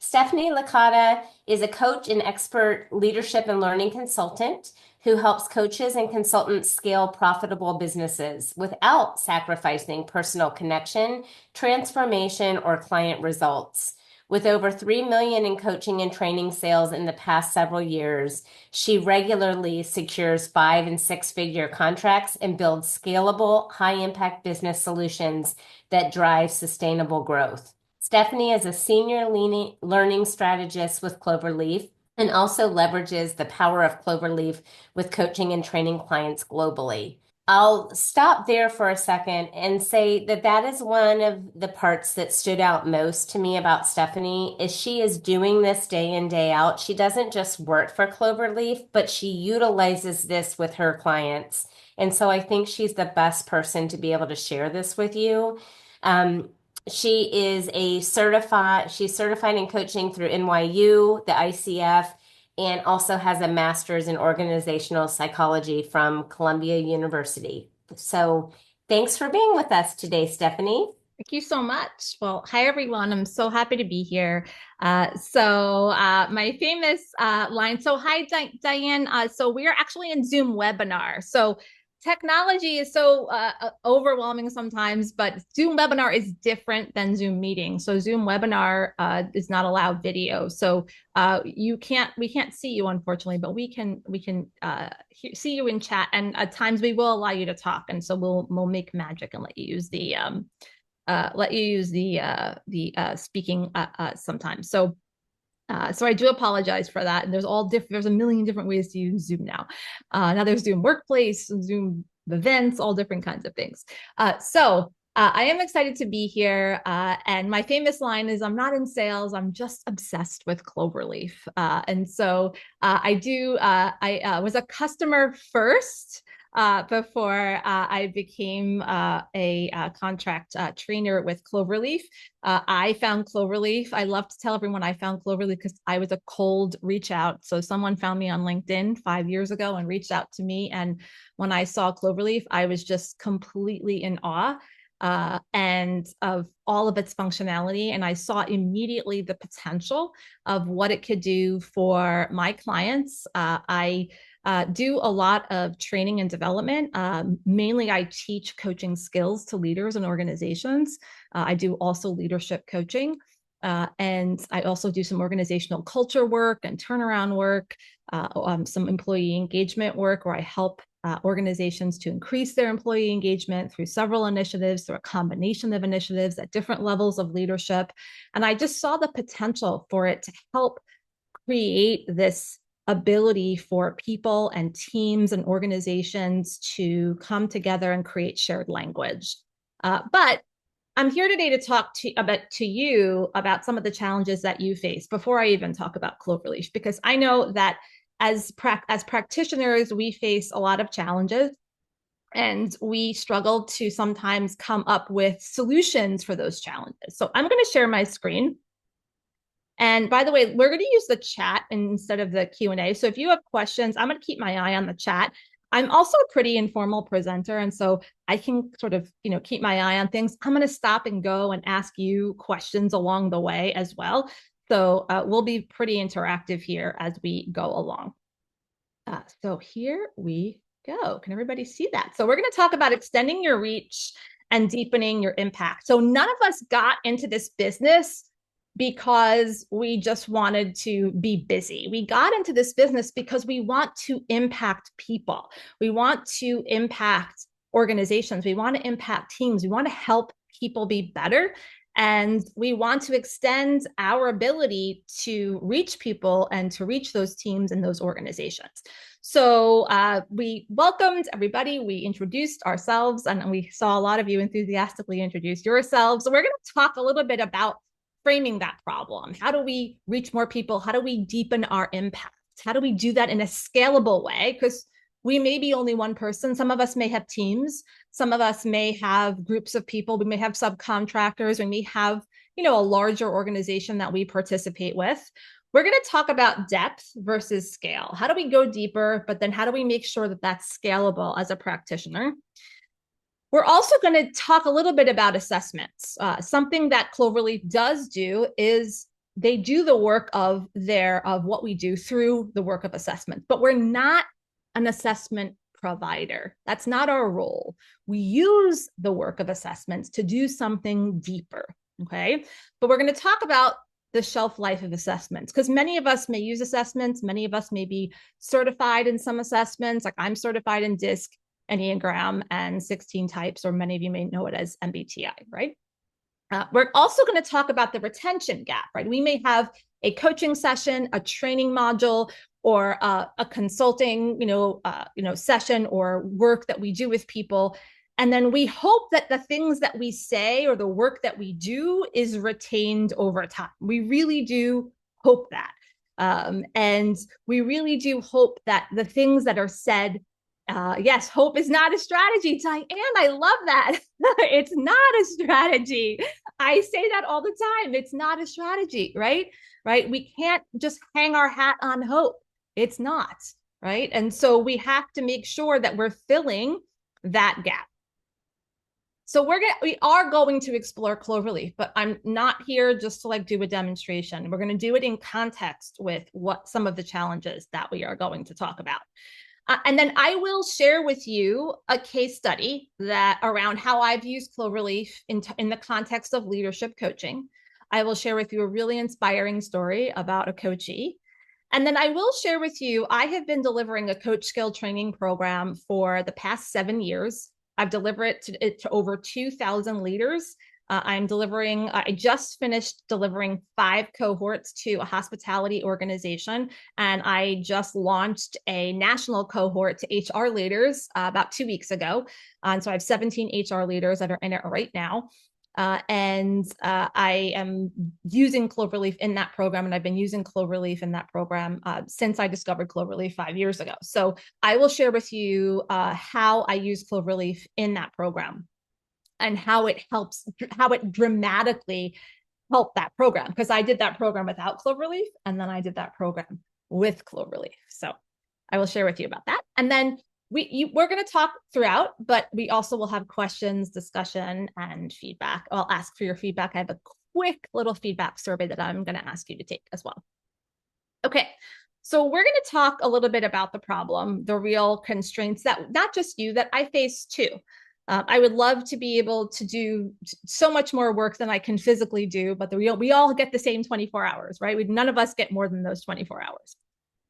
Stephanie Licata is a coach and expert leadership and learning consultant who helps coaches and consultants scale profitable businesses without sacrificing personal connection, transformation, or client results. With over 3 million in coaching and training sales in the past several years, she regularly secures 5 and 6 figure contracts and builds scalable, high-impact business solutions that drive sustainable growth. Stephanie is a senior learning strategist with Cloverleaf and also leverages the power of Cloverleaf with coaching and training clients globally. I'll stop there for a second and say that that is one of the parts that stood out most to me about Stephanie is she is doing this day in, day out. She doesn't just work for Cloverleaf, but she utilizes this with her clients. And so I think she's the best person to be able to share this with you. Um, she's certified in coaching through NYU, the ICF, and also has a master's in organizational psychology from Columbia University. So thanks for being with us today, Stephanie. Thank you so much. Well, hi everyone. I'm so happy to be here. My famous line. So hi, Diane. So we are actually in Zoom webinar. So technology is so overwhelming sometimes, but Zoom webinar is different than Zoom meeting. So Zoom webinar is not allowed video. So we can't see you unfortunately, but we can see you in chat, and at times we will allow you to talk. And so we'll make magic and let you use the speaking sometimes. So I do apologize for that. And there's a million different ways to use Zoom now. Now there's Zoom Workplace, Zoom events, all different kinds of things. I am excited to be here. And my famous line is, I'm not in sales, I'm just obsessed with Cloverleaf. I was a customer first before I became a contract trainer with Cloverleaf. I found Cloverleaf. I love to tell everyone I found Cloverleaf because I was a cold reach out. So someone found me on LinkedIn 5 years ago and reached out to me. And when I saw Cloverleaf, I was just completely in awe and of all of its functionality. And I saw immediately the potential of what it could do for my clients. I do a lot of training and development. Mainly, I teach coaching skills to leaders and organizations. I do also leadership coaching. And I also do some organizational culture work and turnaround work, some employee engagement work where I help organizations to increase their employee engagement through several initiatives, through a combination of initiatives at different levels of leadership. And I just saw the potential for it to help create this ability for people and teams and organizations to come together and create shared language. But I'm here today to talk to you about some of the challenges that you face before I even talk about Cloverleaf, because I know that as practitioners, we face a lot of challenges and we struggle to sometimes come up with solutions for those challenges. So I'm going to share my screen. And by the way, we're going to use the chat instead of the Q&A. So if you have questions, I'm going to keep my eye on the chat. I'm also a pretty informal presenter, and so I can sort of, keep my eye on things. I'm going to stop and go and ask you questions along the way as well. So we'll be pretty interactive here as we go along. So here we go. Can everybody see that? So we're going to talk about extending your reach and deepening your impact. So none of us got into this business because we just wanted to be busy. We got into this business because we want to impact people. We want to impact organizations. We want to impact teams. We want to help people be better. And we want to extend our ability to reach people and to reach those teams and those organizations. So we welcomed everybody. We introduced ourselves, and we saw a lot of you enthusiastically introduce yourselves. So we're going to talk a little bit about framing that problem. How do we reach more people? How do we deepen our impact? How do we do that in a scalable way? Because we may be only one person. Some of us may have teams. Some of us may have groups of people. We may have subcontractors. We may have, a larger organization that we participate with. We're going to talk about depth versus scale. How do we go deeper? But then how do we make sure that that's scalable as a practitioner? We're also going to talk a little bit about assessments. Something that Cloverleaf does do is they do the work of what we do through the work of assessment, but we're not an assessment provider. That's not our role. We use the work of assessments to do something deeper. Okay. But we're going to talk about the shelf life of assessments, because many of us may use assessments. Many of us may be certified in some assessments. Like I'm certified in DISC, Enneagram, and 16 types, or many of you may know it as MBTI, right? We're also going to talk about the retention gap, right? We may have a coaching session, a training module, or a consulting, session or work that we do with people. And then we hope that the things that we say or the work that we do is retained over time. We really do hope that. And we really do hope that the things that are said, yes, hope is not a strategy, Diane. I love that. It's not a strategy. I say that all the time. It's not a strategy, right? Right? We can't just hang our hat on hope. It's not, right? And so we have to make sure that we're filling that gap. So we are going to explore Cloverleaf, but I'm not here just to do a demonstration. We're going to do it in context with what some of the challenges that we are going to talk about. And then I will share with you a case study that around how I've used Cloverleaf in the context of leadership coaching. I will share with you a really inspiring story about a coachee. And then I will share with you, I have been delivering a coach skill training program for the past 7 years. I've delivered it to over 2,000 leaders. I just finished delivering 5 cohorts to a hospitality organization, and I just launched a national cohort to HR leaders about 2 weeks ago. And so I have 17 HR leaders that are in it right now. I am using Cloverleaf in that program, and I've been using Cloverleaf in that program since I discovered Cloverleaf 5 years ago. So I will share with you how I use Cloverleaf in that program and how it dramatically helped that program, because I did that program without Cloverleaf, and then I did that program with Cloverleaf. So I will share with you about that. And then we're going to talk throughout, but we also will have questions, discussion, and feedback. I'll ask for your feedback. I have a quick little feedback survey that I'm going to ask you to take as well. Okay, so we're going to talk a little bit about the problem, the real constraints that not just you, that I face too. I would love to be able to do so much more work than I can physically do, but we all get the same 24 hours, right? None of us get more than those 24 hours.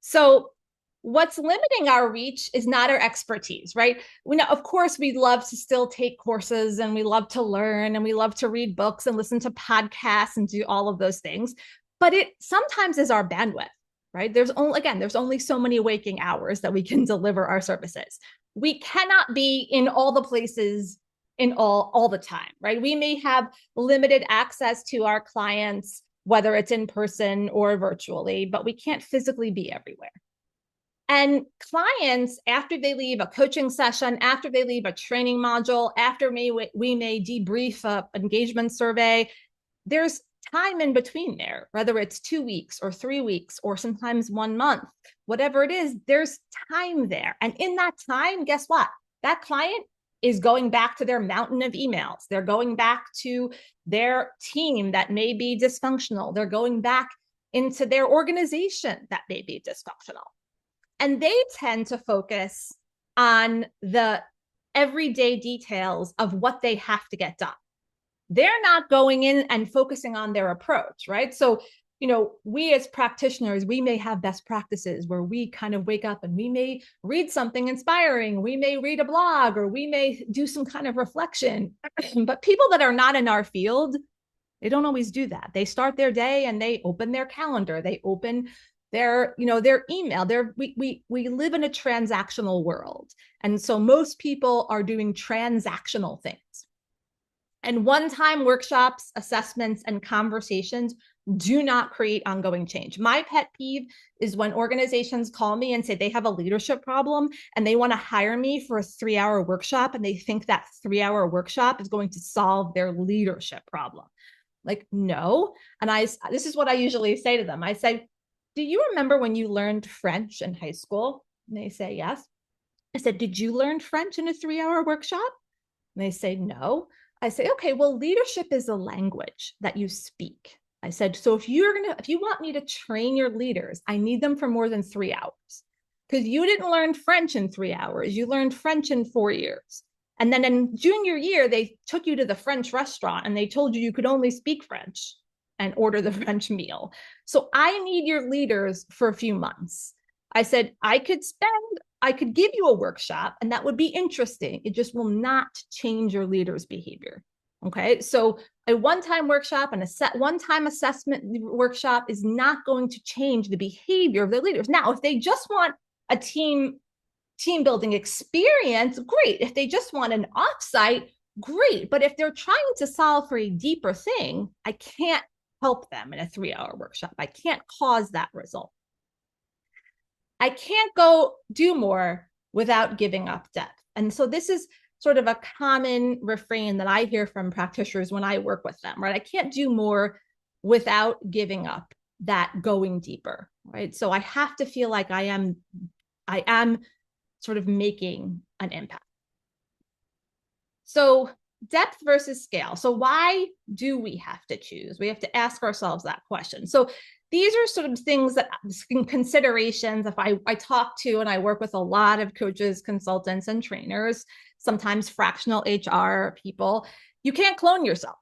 So what's limiting our reach is not our expertise, right? Of course, we love to still take courses, and we love to learn, and we love to read books and listen to podcasts and do all of those things. But it sometimes is our bandwidth, right? There's only so many waking hours that we can deliver our services. We cannot be in all the places in all the time, right? We may have limited access to our clients, whether it's in person or virtually, but we can't physically be everywhere. And clients, after they leave a coaching session, after they leave a training module, after we may debrief an engagement survey, there's time in between there, whether it's 2 weeks or 3 weeks or sometimes 1 month, whatever it is, there's time there. And in that time, guess what? That client is going back to their mountain of emails. They're going back to their team that may be dysfunctional. They're going back into their organization that may be dysfunctional. And they tend to focus on the everyday details of what they have to get done. They're not going in and focusing on their approach, right? So, we as practitioners, we may have best practices where we kind of wake up and we may read something inspiring. We may read a blog, or we may do some kind of reflection. But people that are not in our field, they don't always do that. They start their day and they open their calendar. They open their email. We live in a transactional world. And so most people are doing transactional things. And one-time workshops, assessments, and conversations do not create ongoing change. My pet peeve is when organizations call me and say they have a leadership problem and they want to hire me for a 3-hour workshop, and they think that 3-hour workshop is going to solve their leadership problem. No. And this is what I usually say to them. I say, do you remember when you learned French in high school? And they say, yes. I said, did you learn French in a 3-hour workshop? And they say, no. I say, okay, well, leadership is a language that you speak. I said, so if you want me to train your leaders, I need them for more than 3 hours. Because you didn't learn French in 3 hours, you learned French in 4 years. And then in junior year, they took you to the French restaurant and they told you you could only speak French and order the French meal. So I need your leaders for a few months. I said, I could give you a workshop and that would be interesting. It just will not change your leaders' behavior. Okay. So a one-time workshop and one-time assessment workshop is not going to change the behavior of their leaders. Now, if they just want a team building experience, great. If they just want an offsite, great. But if they're trying to solve for a deeper thing, I can't help them in a 3-hour workshop. I can't cause that result. I can't go do more without giving up depth. And so this is sort of a common refrain that I hear from practitioners when I work with them, right? I can't do more without giving up that going deeper, right? So I have to feel like I am sort of making an impact. So depth versus scale. So why do we have to choose? We have to ask ourselves that question. So these are sort of things that considerations, if I talk to and I work with a lot of coaches, consultants, and trainers, sometimes fractional HR people, you can't clone yourself,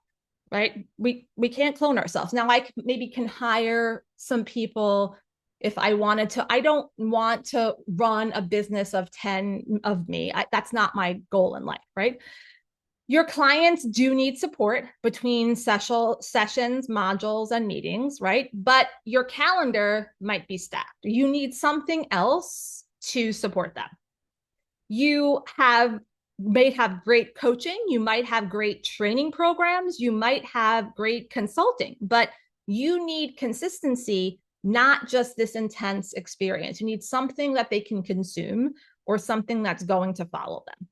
right? We can't clone ourselves. Now I maybe can hire some people if I wanted to. I don't want to run a business of 10 of me. That's not my goal in life, right? Your clients do need support between sessions, modules, and meetings, right? But your calendar might be stacked. You need something else to support them. You may have great coaching, you might have great training programs, you might have great consulting, but you need consistency, not just this intense experience. You need something that they can consume or something that's going to follow them.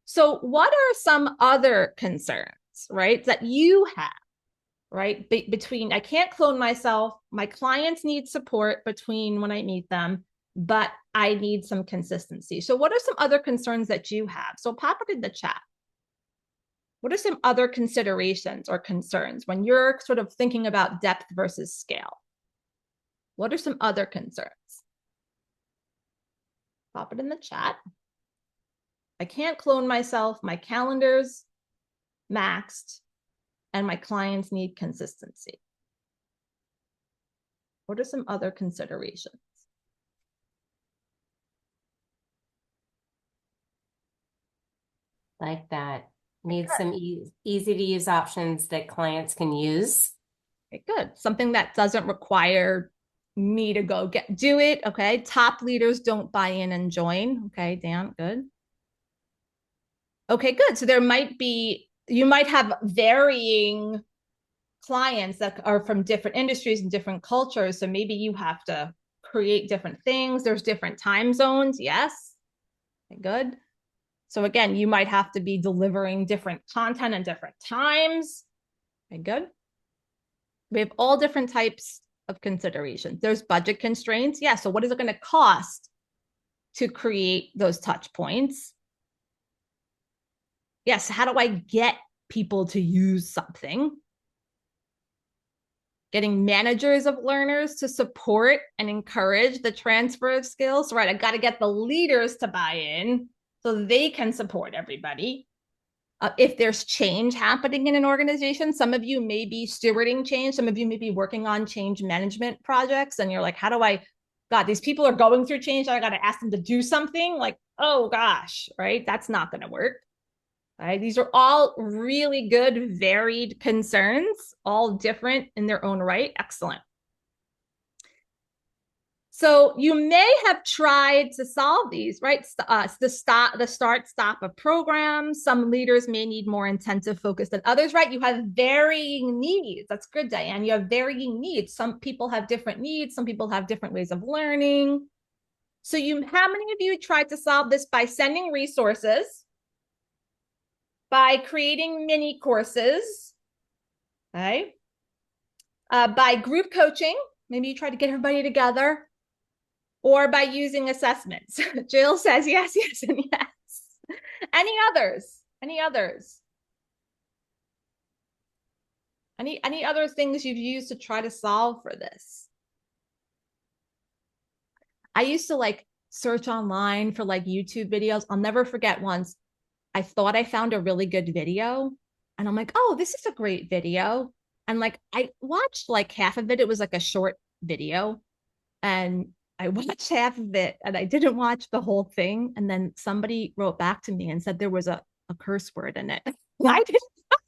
So what are some other concerns, right, that you have, right, between I can't clone myself, my clients need support between when I meet them, but I need some consistency. So what are some other concerns that you have? So pop it in the chat. What are some other considerations or concerns when you're sort of thinking about depth versus scale? What are some other concerns? Pop it in the chat. I can't clone myself, my calendar's maxed, and my clients need consistency. What are some other considerations? Like that. Need some easy to use options that clients can use. Okay, good. Something that doesn't require me to go do it. Okay. Top leaders don't buy in and join. Okay, Dan, good. Okay, good. So you might have varying clients that are from different industries and different cultures. So maybe you have to create different things. There's different time zones. Yes. Okay, good. So again, you might have to be delivering different content at different times. Okay, good. We have all different types of considerations. There's budget constraints. Yeah. So what is it going to cost to create those touch points? Yes. How do I get people to use something? Getting managers of learners to support and encourage the transfer of skills, right? I got to get the leaders to buy in so they can support everybody. If there's change happening in an organization, some of you may be stewarding change, some of you may be working on change management projects, and you're like, God, these people are going through change. I got to ask them to do something. Like, oh gosh, right? That's not going to work. Right? These are all really good, varied concerns, all different in their own right. Excellent. So you may have tried to solve these, right? The start, stop of programs. Some leaders may need more intensive focus than others, right? You have varying needs. That's good, Diane. You have varying needs. Some people have different needs. Some people have different ways of learning. So how many of you tried to solve this by sending resources, by creating mini courses, okay? By group coaching, maybe you try to get everybody together, or by using assessments? Jill says yes, yes, and yes. Any others? Any others? Any other things you've used to try to solve for this? I used to like search online for like YouTube videos. I'll never forget once I thought I found a really good video and I'm like, oh, this is a great video. And like I watched like half of it. It was like a short video and I watched half of it and I didn't watch the whole thing. And then somebody wrote back to me and said there was a curse word in it. I didn't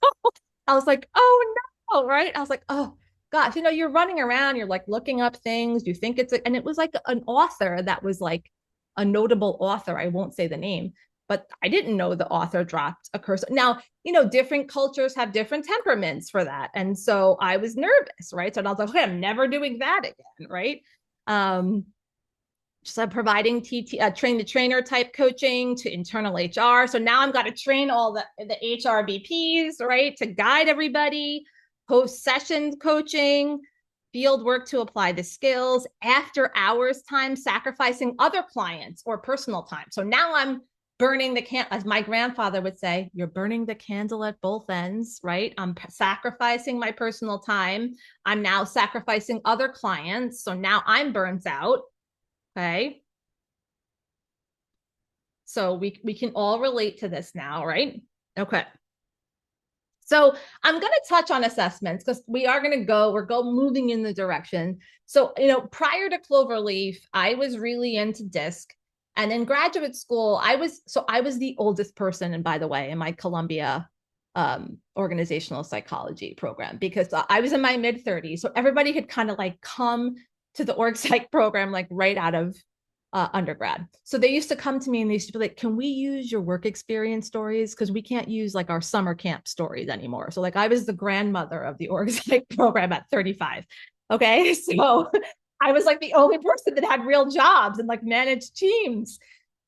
know. I was like, oh no, right? I was like, oh gosh, you're running around, you're like looking up things, you think and it was like an author that was like a notable author. I won't say the name, but I didn't know the author dropped a curse. Now, different cultures have different temperaments for that. And so I was nervous, right? So I was like, okay, I'm never doing that again, right? Um, so I'm providing train the trainer type coaching to internal HR. So now I've got to train all the HR VPs, right, to guide everybody, post session coaching, field work to apply the skills, after hours time, sacrificing other clients or personal time. So now I'm burning as my grandfather would say, you're burning the candle at both ends, right? I'm sacrificing my personal time. I'm now sacrificing other clients. So now I'm burnt out. Okay. So we can all relate to this now, right? Okay. So I'm going to touch on assessments because we're moving in the direction. So, prior to Cloverleaf, I was really into DISC. And in graduate school, I was the oldest person, and by the way, in my Columbia organizational psychology program, because I was in my mid 30s. So everybody had kind of like come to the org psych program like right out of undergrad. So they used to come to me and they used to be like, can we use your work experience stories? Because we can't use like our summer camp stories anymore. So like I was the grandmother of the org psych program at 35. Okay. So I was like the only person that had real jobs and like managed teams.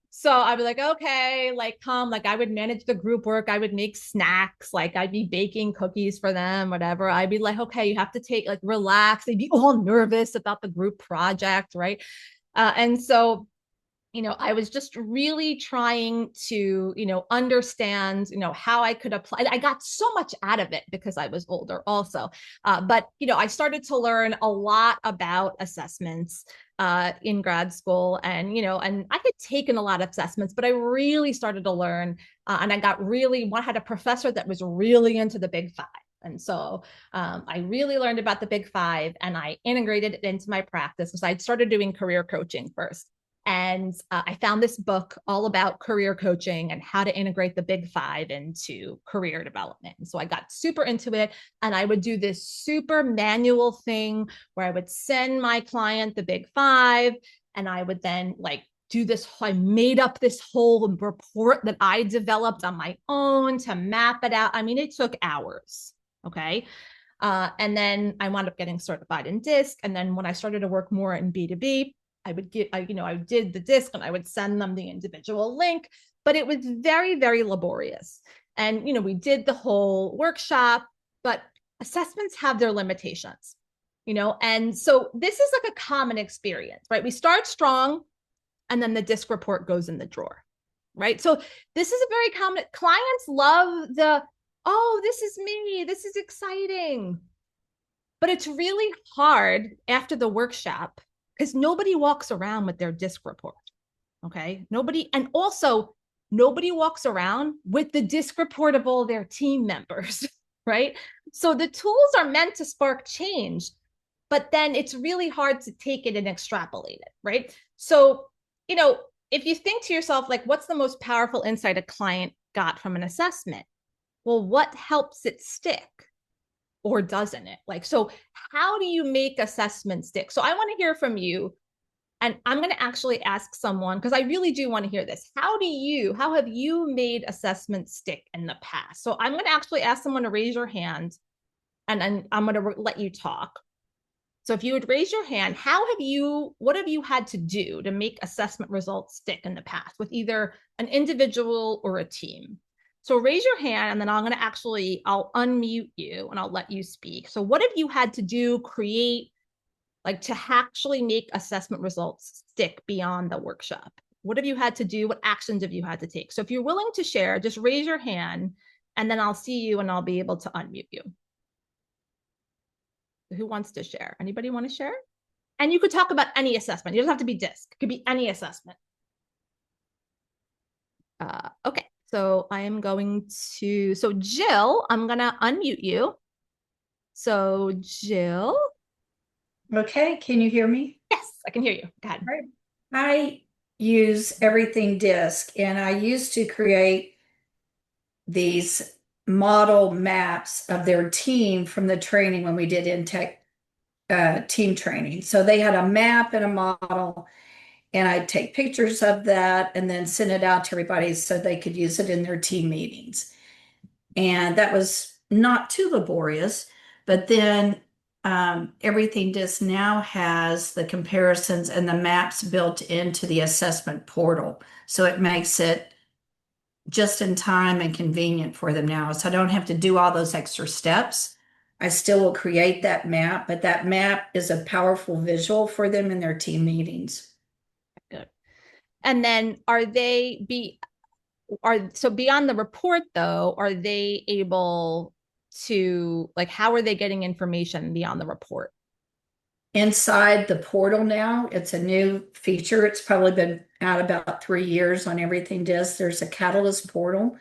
So I'd be like, okay, like come, like I would manage the group work. I would make snacks. Like I'd be baking cookies for them, whatever. I'd be like, okay, you have to relax. They'd be all nervous about the group project. Right. And so, I was just really trying to, understand, how I could apply. I got so much out of it because I was older also. But, I started to learn a lot about assessments in grad school. And, and I had taken a lot of assessments, but I really started to learn. And I had a professor that was really into the Big Five. And so I really learned about the Big Five and I integrated it into my practice because I'd started doing career coaching first. And I found this book all about career coaching and how to integrate the Big Five into career development. And so I got super into it and I would do this super manual thing where I would send my client the Big Five and I would then do this. I made up this whole report that I developed on my own to map it out. I mean, it took hours. Okay. And then I wound up getting certified in DISC. And then when I started to work more in B2B, I did the DISC and I would send them the individual link, but it was very, very laborious. And, we did the whole workshop, but assessments have their limitations, and so this is like a common experience, right? We start strong and then the DISC report goes in the drawer, right? So this is a very common, clients love oh, this is me, this is exciting. But it's really hard after the workshop because nobody walks around with their DISC report. Okay. And also nobody walks around with the DISC report of all their team members, right? So the tools are meant to spark change, but then it's really hard to take it and extrapolate it, right? So, if you think to yourself, like, what's the most powerful insight a client got from an assessment? Well, what helps it stick? Or doesn't it? So how do you make assessment stick? So I want to hear from you. And I'm going to actually ask someone, because I really do want to hear this. How have you made assessment stick in the past? So I'm going to actually ask someone to raise your hand and then I'm going to let you talk. So if you would raise your hand, what have you had to do to make assessment results stick in the past with either an individual or a team? So raise your hand and then I'll unmute you and I'll let you speak. So what have you had to do, create, to actually make assessment results stick beyond the workshop? What have you had to do? What actions have you had to take? So if you're willing to share, just raise your hand and then I'll see you and I'll be able to unmute you. Who wants to share? Anybody want to share? And you could talk about any assessment. You don't have to be DISC. It could be any assessment. Okay, so I am going to, so Jill, I'm going to unmute you. So Jill. Okay, can you hear me? Yes, I can hear you. Go ahead. Right. I use everything disc, and I used to create these model maps of their team from the training when we did in tech team training. So they had a map and a model, and I'd take pictures of that and then send it out to everybody so they could use it in their team meetings. And that was not too laborious, but then everything just now has the comparisons and the maps built into the assessment portal. So it makes it just in time and convenient for them now. So I don't have to do all those extra steps. I still will create that map, but that map is a powerful visual for them in their team meetings. Good. And then so beyond the report though, are they able to, like, how are they getting information beyond the report? Inside the portal now, it's a new feature. It's probably been out about 3 years on everything disc. There's a Catalyst portal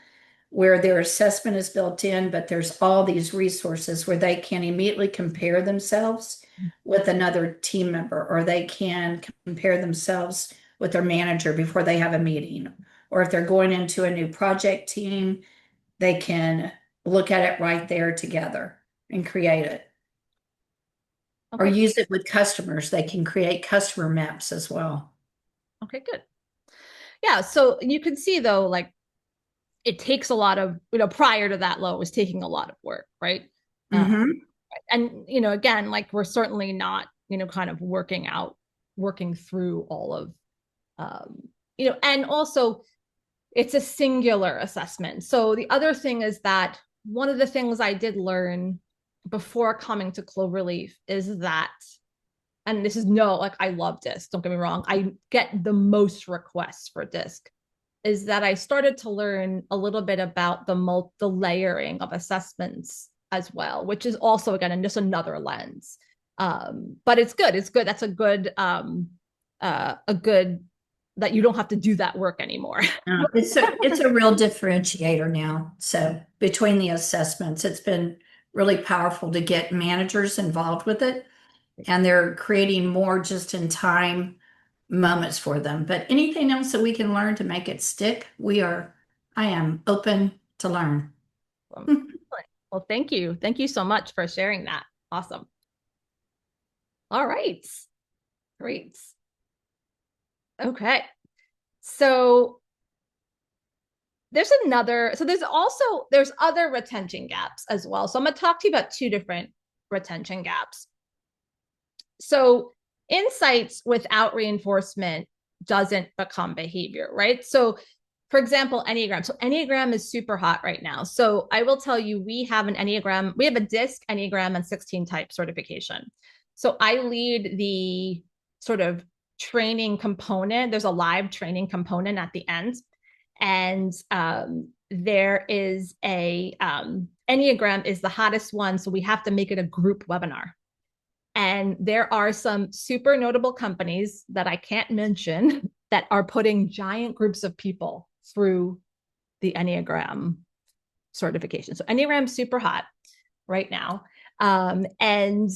where their assessment is built in, but there's all these resources where they can immediately compare themselves with another team member, or they can compare themselves with their manager before they have a meeting. Or if they're going into a new project team, they can look at it right there together and create it. Or Okay. use it with customers. They can create customer maps as well. Okay, good. Yeah, so you can see though, like, it takes a lot of, prior to that low, it was taking a lot of work, right? And, again, like, we're certainly not, kind of working through all of, and also it's a singular assessment. So the other thing is that one of the things I did learn before coming to Cloverleaf is that, and this is like, I love DISC, don't get me wrong, I get the most requests for DISC, is that I started to learn a little bit about the layering of assessments as well, which is also, again, just another lens. But it's good. That's a good that you don't have to do that work anymore. It's a real differentiator now. So between the assessments, it's been really powerful to get managers involved with it, and they're creating more just-in-time moments for them. But anything else that we can learn to make it stick, I am open to learn. Well, thank you. Thank you so much for sharing that. Awesome. All right. Great. Okay. So there's other retention gaps as well. So I'm going to talk to you about 2 different retention gaps. So insights without reinforcement doesn't become behavior, right? So for example, Enneagram. So Enneagram is super hot right now. So I will tell you, we have an Enneagram, we have a DISC, Enneagram, and 16 type certification. So I lead the sort of training component. There's a live training component at the end. And there is Enneagram is the hottest one. So we have to make it a group webinar. And there are some super notable companies that I can't mention that are putting giant groups of people through the Enneagram certification. So Enneagram is super hot right now. And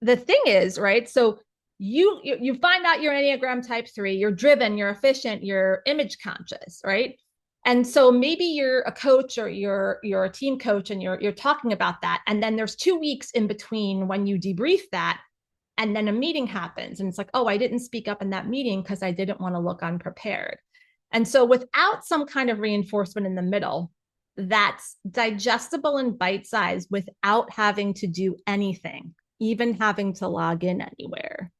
the thing is, right, so you find out you're Enneagram type 3, you're driven, you're efficient, you're image conscious, right? And so maybe you're a coach or you're a team coach and you're talking about that. And then there's 2 weeks in between when you debrief that. And then a meeting happens and it's like, oh, I didn't speak up in that meeting because I didn't want to look unprepared. And so without some kind of reinforcement in the middle, that's digestible and bite-sized without having to do anything, even having to log in anywhere.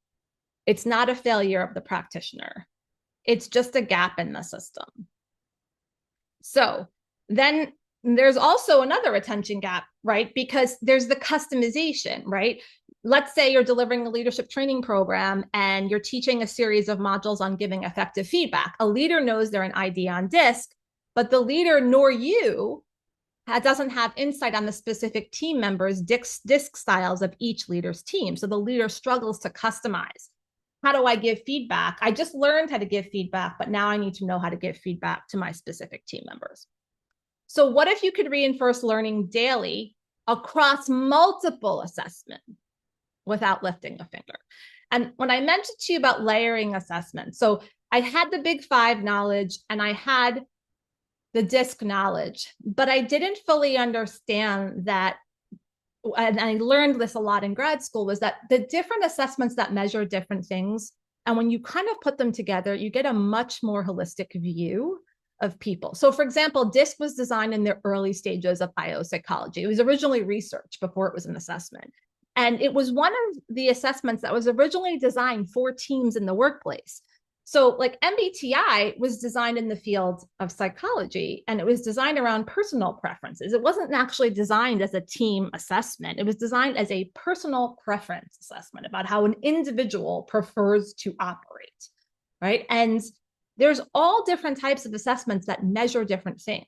It's not a failure of the practitioner. It's just a gap in the system. So then there's also another retention gap, right? Because there's the customization, right? Let's say you're delivering a leadership training program and you're teaching a series of modules on giving effective feedback. A leader knows they're an ID on DISC, but the leader nor you doesn't have insight on the specific team members' disc styles of each leader's team. So the leader struggles to customize. How do I give feedback? I just learned how to give feedback, but now I need to know how to give feedback to my specific team members. So what if you could reinforce learning daily across multiple assessments without lifting a finger? And when I mentioned to you about layering assessments, so I had the big five knowledge and I had the DISC knowledge, but I didn't fully understand that, and I learned this a lot in grad school, was that the different assessments that measure different things, and when you kind of put them together, you get a much more holistic view of people. So for example, DISC was designed in the early stages of IO psychology. It was originally research before it was an assessment. And it was one of the assessments that was originally designed for teams in the workplace. So like MBTI was designed in the field of psychology, and it was designed around personal preferences. It wasn't actually designed as a team assessment. It was designed as a personal preference assessment about how an individual prefers to operate, right? And there's all different types of assessments that measure different things.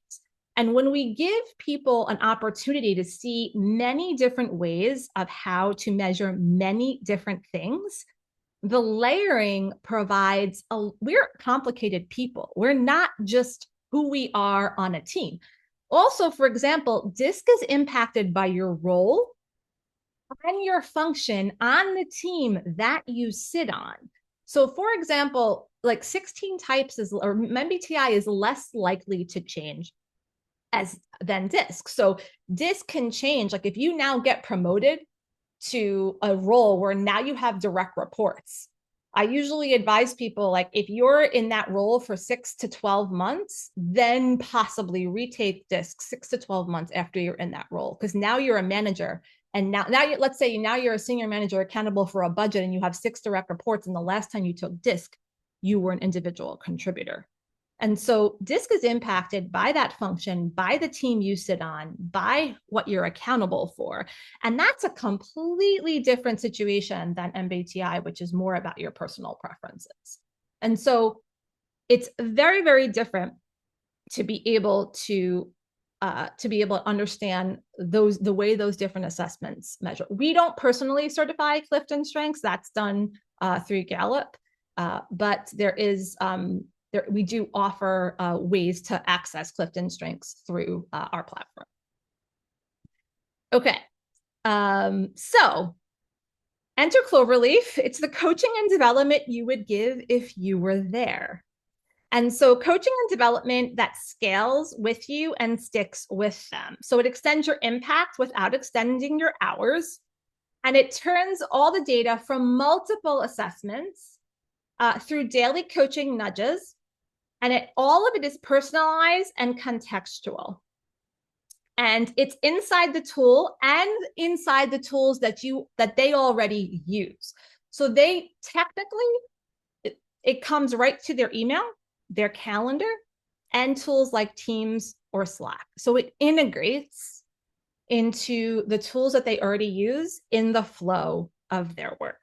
And when we give people an opportunity to see many different ways of how to measure many different things, the layering provides we're complicated people. We're not just who we are on a team. Also, for example, DISC is impacted by your role and your function on the team that you sit on. So for example, like 16 types or MBTI is less likely to change than DISC. So DISC can change. Like if you now get promoted to a role where now you have direct reports, I usually advise people, like if you're in that role for 6 to 12 months, then possibly retake DISC 6 to 12 months after you're in that role, because now you're a manager. And now let's say now you're a senior manager accountable for a budget and you have 6 direct reports. And the last time you took DISC, you were an individual contributor. And so DISC is impacted by that function, by the team you sit on, by what you're accountable for. And that's a completely different situation than MBTI, which is more about your personal preferences. And so it's very, very different to be able to understand the way those different assessments measure. We don't personally certify Clifton Strengths. That's done through Gallup, but there is we do offer ways to access Clifton Strengths through our platform. Okay, so enter Cloverleaf. It's the coaching and development you would give if you were there. And so coaching and development that scales with you and sticks with them. So it extends your impact without extending your hours. And it turns all the data from multiple assessments through daily coaching nudges. And all of it is personalized and contextual. And it's inside the tool and inside the tools that they already use. So they technically, it comes right to their email, their calendar, and tools like Teams or Slack. So it integrates into the tools that they already use in the flow of their work.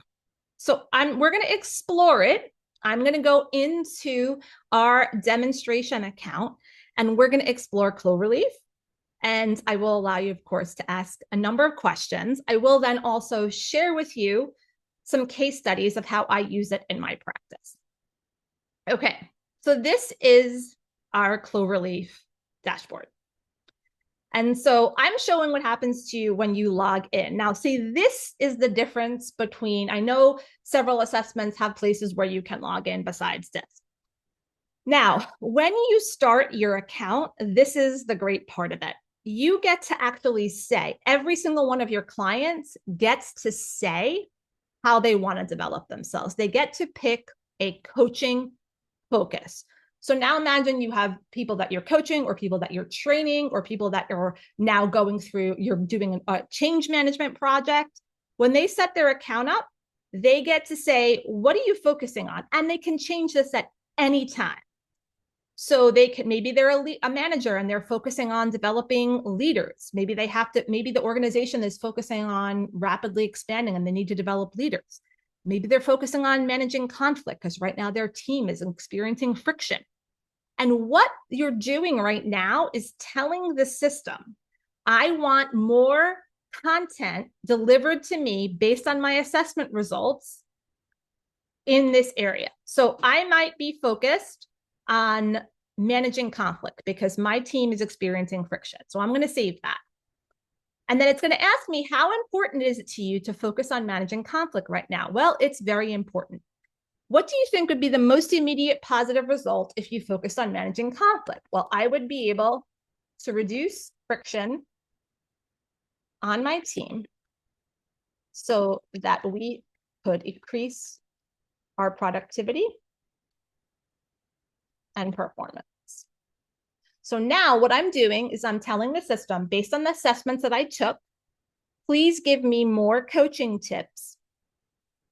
So we're going to explore it. I'm going to go into our demonstration account and we're going to explore Cloverleaf. And I will allow you, of course, to ask a number of questions. I will then also share with you some case studies of how I use it in my practice. Okay, so this is our Cloverleaf dashboard. And so I'm showing what happens to you when you log in. Now, see, this is the difference between, I know several assessments have places where you can log in besides this. Now, when you start your account, this is the great part of it. You get to actually say, every single one of your clients gets to say how they want to develop themselves. They get to pick a coaching focus. So now imagine you have people that you're coaching or people that you're training or people that are now going through, you're doing a change management project. When they set their account up, they get to say, what are you focusing on? And they can change this at any time. So they can, maybe they're a manager and they're focusing on developing leaders. Maybe the organization is focusing on rapidly expanding and they need to develop leaders. Maybe they're focusing on managing conflict because right now their team is experiencing friction. And what you're doing right now is telling the system I want more content delivered to me based on my assessment results in this area. So I might be focused on managing conflict because my team is experiencing friction. So I'm going to save that. And then it's going to ask me, how important is it to you to focus on managing conflict right now? Well, it's very important. What do you think would be the most immediate positive result if you focused on managing conflict? Well, I would be able to reduce friction on my team so that we could increase our productivity and performance. So now what I'm doing is I'm telling the system, based on the assessments that I took, please give me more coaching tips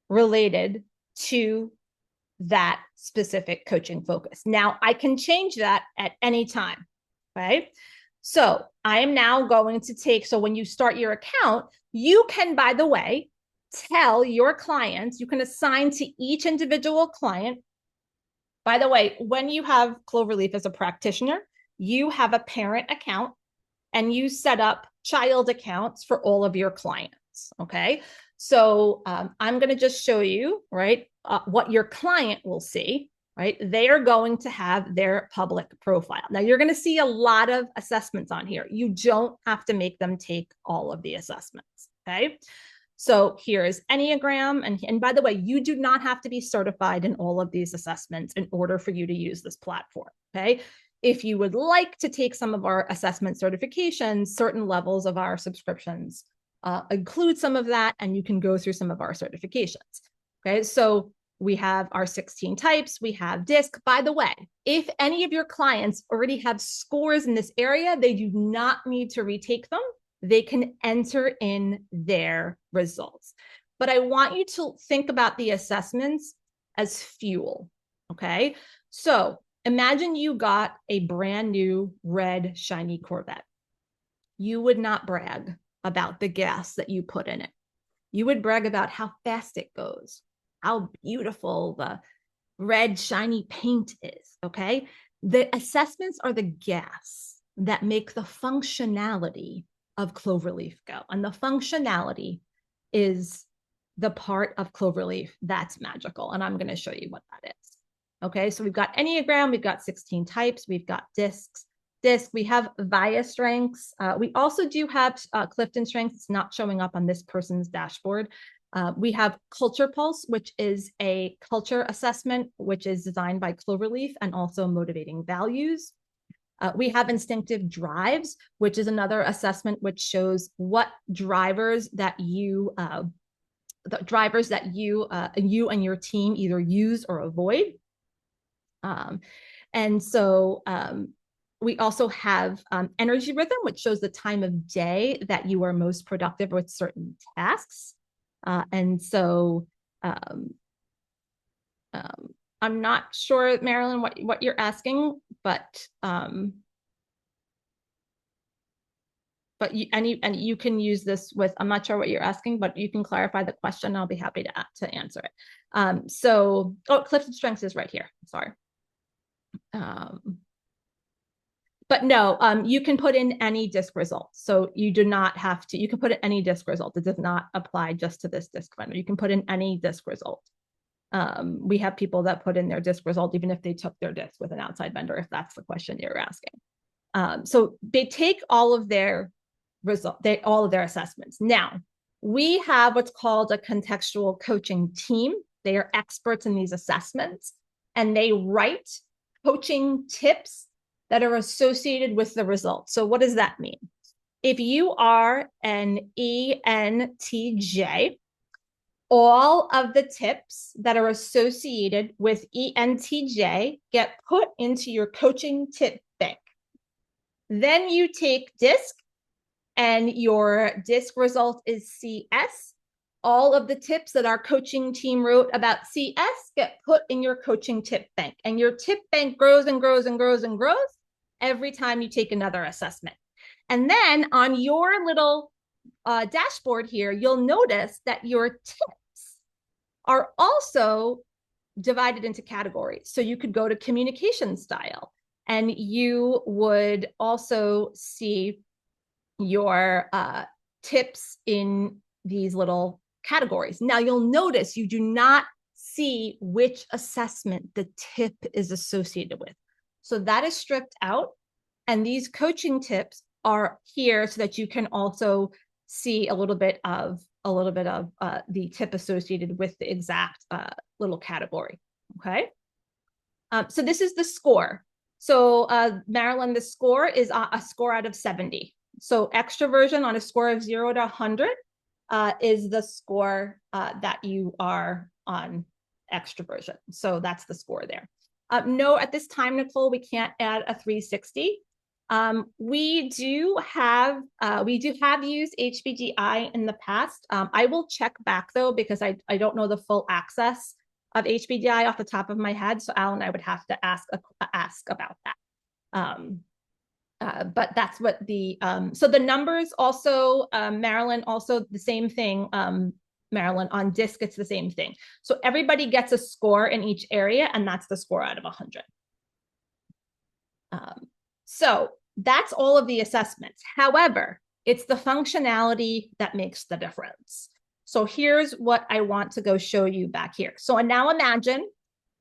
related to that specific coaching focus. Now I can change that at any time, right? So I am now going to take, so when you start your account, you can, by the way, tell your clients, you can assign to each individual client. By the way, when you have Cloverleaf as a practitioner, you have a parent account and you set up child accounts for all of your clients, okay? So I'm going to just show you, right, what your client will see, right? They are going to have their public profile. Now, you're going to see a lot of assessments on here. You don't have to make them take all of the assessments, okay? So here's Enneagram. And by the way, you do not have to be certified in all of these assessments in order for you to use this platform, okay? If you would like to take some of our assessment certifications, certain levels of our subscriptions include some of that, and you can go through some of our certifications, okay? So we have our 16 types, we have DISC. By the way, if any of your clients already have scores in this area, they do not need to retake them. They can enter in their results. But I want you to think about the assessments as fuel, okay? So imagine you got a brand new red shiny Corvette. You would not brag about the gas that you put in it. You would brag about how fast it goes, how beautiful the red shiny paint is, okay? The assessments are the gas that make the functionality of Cloverleaf go. And the functionality is the part of Cloverleaf that's magical. And I'm going to show you what that is. Okay, so we've got Enneagram, we've got 16 types, we've got DISC, we have VIA strengths. We also do have Clifton strengths. It's not showing up on this person's dashboard. We have Culture Pulse, which is a culture assessment, which is designed by Cloverleaf and also motivating values. We have Instinctive Drives, which is another assessment which shows what drivers that you you and your team either use or avoid. And so we also have Energy Rhythm, which shows the time of day that you are most productive with certain tasks. And so I'm not sure, Marilyn, what you're asking, but you can use this with, I'm not sure what you're asking, but you can clarify the question. I'll be happy to answer it. So, Clifton Strengths is right here. Sorry. But no, you can put in any DISC result. So you do not have to, you can put in any DISC result. It does not apply just to this DISC vendor. You can put in any DISC result. We have people that put in their DISC result, even if they took their DISC with an outside vendor, if that's the question you're asking. So they take all of their all of their assessments. Now, we have what's called a contextual coaching team. They are experts in these assessments, and they write coaching tips that are associated with the results. So what does that mean? If you are an ENTJ, all of the tips that are associated with ENTJ get put into your coaching tip bank. Then you take DISC, and your DISC result is CS. All of the tips that our coaching team wrote about CS get put in your coaching tip bank. And your tip bank grows and grows and grows and grows every time you take another assessment. And then on your little dashboard here, you'll notice that your tips are also divided into categories. So you could go to communication style, and you would also see your tips in these little categories. Now you'll notice you do not see which assessment the tip is associated with. So that is stripped out. And these coaching tips are here so that you can also see a little bit of the tip associated with the exact little category. Okay. So this is the score. So Marilyn, the score is a score out of 70. So extroversion on a score of 0 to 100 is the score that you are on extroversion. So that's the score there. No, at this time, Nicole, we can't add a 360. We do have used HBGI in the past. I will check back though, because I don't know the full access of HBGI off the top of my head. So Alan, I would have to ask about that. But that's what the, so the numbers also, Marilyn, also the same thing, Marilyn, on DISC, it's the same thing. So everybody gets a score in each area, and that's the score out of 100. So that's all of the assessments. However, it's the functionality that makes the difference. So here's what I want to go show you back here. So now imagine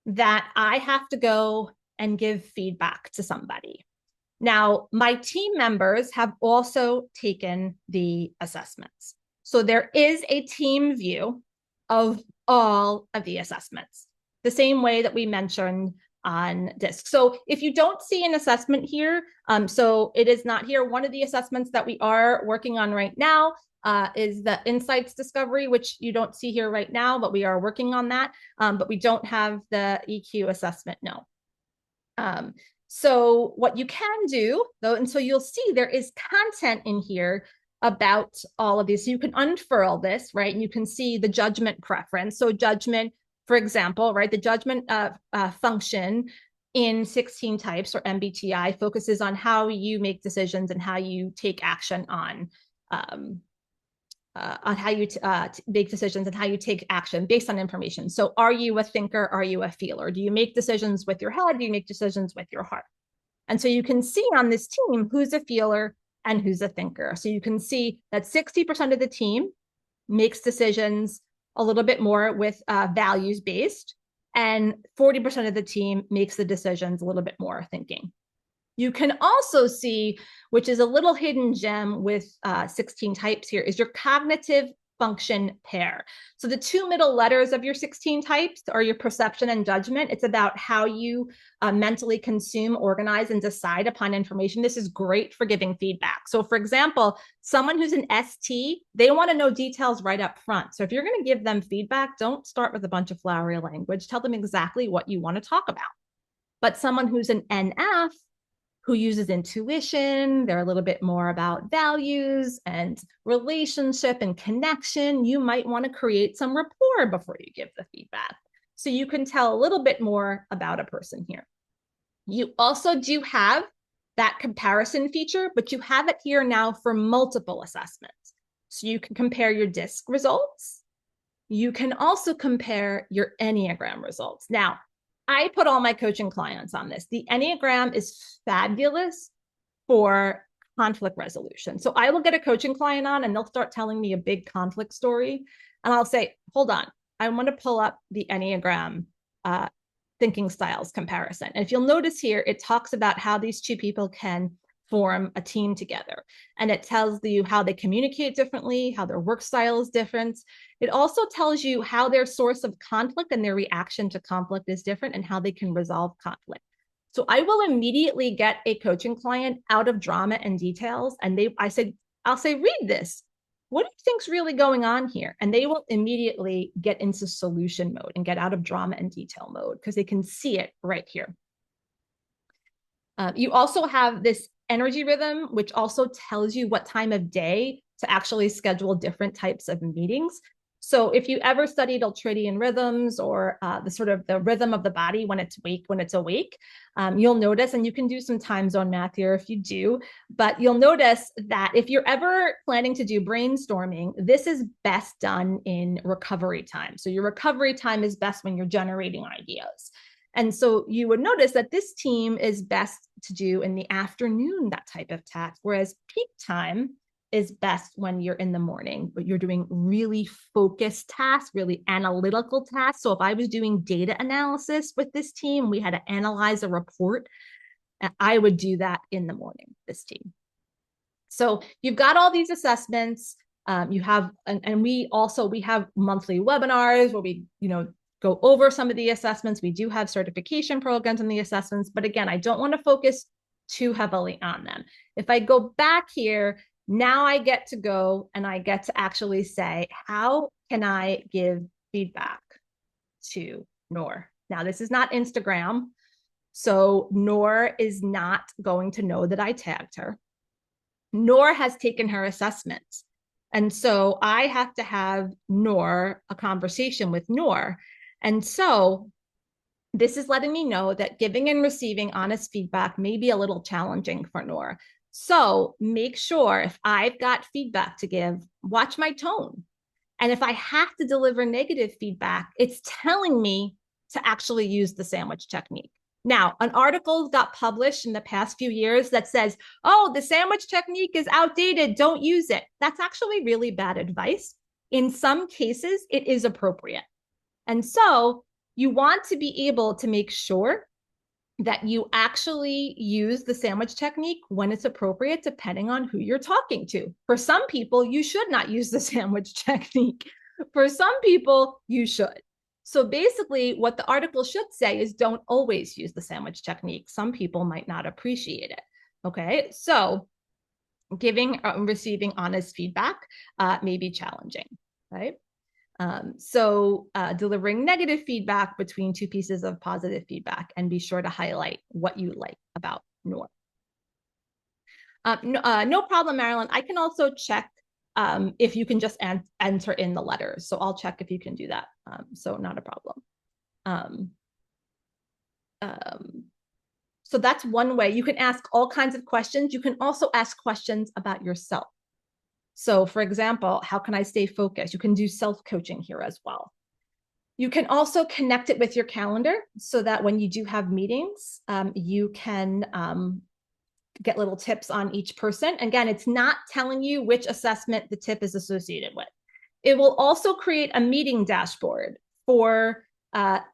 that I have to go and give feedback to somebody. Now, my team members have also taken the assessments. So there is a team view of all of the assessments, the same way that we mentioned on DISC. So if you don't see an assessment here, so it is not here. One of the assessments that we are working on right now is the insights discovery, which you don't see here right now, but we are working on that. But we don't have the EQ assessment, no. So what you can do though, and so you'll see there is content in here about all of these. So you can unfurl this, right? And you can see the judgment preference. So judgment, for example, right? The judgment function in 16 types, or MBTI, focuses on how you make decisions and how you take action on how you make decisions and how you take action based on information. So are you a thinker? Are you a feeler? Do you make decisions with your head? Do you make decisions with your heart? And so you can see on this team who's a feeler and who's a thinker. So you can see that 60% of the team makes decisions a little bit more with values-based, and 40% of the team makes the decisions a little bit more thinking. You can also see, which is a little hidden gem with 16 types here, is your cognitive function pair. So the two middle letters of your 16 types are your perception and judgment. It's about how you mentally consume, organize, and decide upon information. This is great for giving feedback. So for example, someone who's an ST, they want to know details right up front. So if you're going to give them feedback, don't start with a bunch of flowery language. Tell them exactly what you want to talk about. But someone who's an NF, who uses intuition, they're a little bit more about values and relationship and connection, you might want to create some rapport before you give the feedback. So you can tell a little bit more about a person here. You also do have that comparison feature, but you have it here now for multiple assessments. So you can compare your DISC results. You can also compare your Enneagram results. Now, I put all my coaching clients on this. The Enneagram is fabulous for conflict resolution. So I will get a coaching client on and they'll start telling me a big conflict story. And I'll say, hold on, I want to pull up the Enneagram thinking styles comparison. And if you'll notice here, it talks about how these two people can form a team together. And it tells you how they communicate differently, how their work style is different. It also tells you how their source of conflict and their reaction to conflict is different and how they can resolve conflict. So I will immediately get a coaching client out of drama and details. And I'll say, read this. What do you think's really going on here? And they will immediately get into solution mode and get out of drama and detail mode because they can see it right here. You also have this energy rhythm, which also tells you what time of day to actually schedule different types of meetings. So if you ever studied ultradian rhythms or the rhythm of the body when it's awake, you'll notice, and you can do some time zone math here if you do, but you'll notice that if you're ever planning to do brainstorming, this is best done in recovery time. So your recovery time is best when you're generating ideas. And so you would notice that this team is best to do in the afternoon, that type of task, whereas peak time is best when you're in the morning, but you're doing really focused tasks, really analytical tasks. So if I was doing data analysis with this team, we had to analyze a report, and I would do that in the morning, this team. So you've got all these assessments. You have, and we have monthly webinars where we, go over some of the assessments. We do have certification programs on the assessments, but again, I don't want to focus too heavily on them. If I go back here, now I get to go and I get to actually say, how can I give feedback to Noor? Now, this is not Instagram, so Noor is not going to know that I tagged her. Noor has taken her assessments. And so I have to have a conversation with Noor. And so this is letting me know that giving and receiving honest feedback may be a little challenging for Noor. So make sure if I've got feedback to give, watch my tone. And if I have to deliver negative feedback, it's telling me to actually use the sandwich technique. Now, an article got published in the past few years that says, oh, the sandwich technique is outdated, don't use it. That's actually really bad advice. In some cases, it is appropriate. And so you want to be able to make sure that you actually use the sandwich technique when it's appropriate, depending on who you're talking to. For some people, you should not use the sandwich technique. For some people, you should. So basically, what the article should say is don't always use the sandwich technique. Some people might not appreciate it. Okay, so giving and receiving honest feedback may be challenging, right? So delivering negative feedback between two pieces of positive feedback, and be sure to highlight what you like about Noor. No problem, Marilyn. I can also check if you can just enter in the letters. So I'll check if you can do that. So not a problem. So that's one way. You can ask all kinds of questions. You can also ask questions about yourself. So for example, how can I stay focused? You can do self-coaching here as well. You can also connect it with your calendar so that when you do have meetings, you can get little tips on each person. Again, it's not telling you which assessment the tip is associated with. It will also create a meeting dashboard for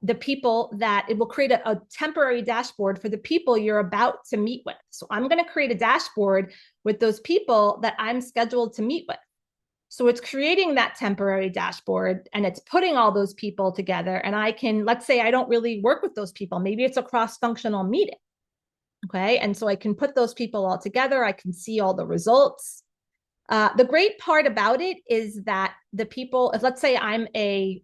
the people that it will create a temporary dashboard for the people you're about to meet with. So I'm going to create a dashboard with those people that I'm scheduled to meet with. So it's creating that temporary dashboard and it's putting all those people together. And I can, let's say I don't really work with those people. Maybe it's a cross-functional meeting. Okay. And so I can put those people all together. I can see all the results. The great part about it is that the people, if let's say I'm a